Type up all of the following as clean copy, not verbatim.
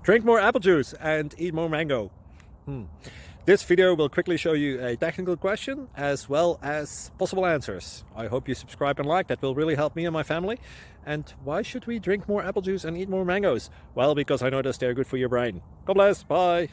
Drink more apple juice and eat more mango. This video will quickly show you a technical question as well as possible answers. I hope you subscribe and like, that will really help me and my family. And why should we drink more apple juice and eat more mangoes? Well, because I noticed they're good for your brain. God bless, bye.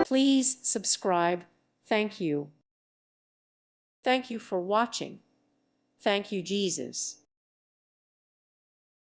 Please subscribe. Thank you. Thank you for watching. Thank you, Jesus.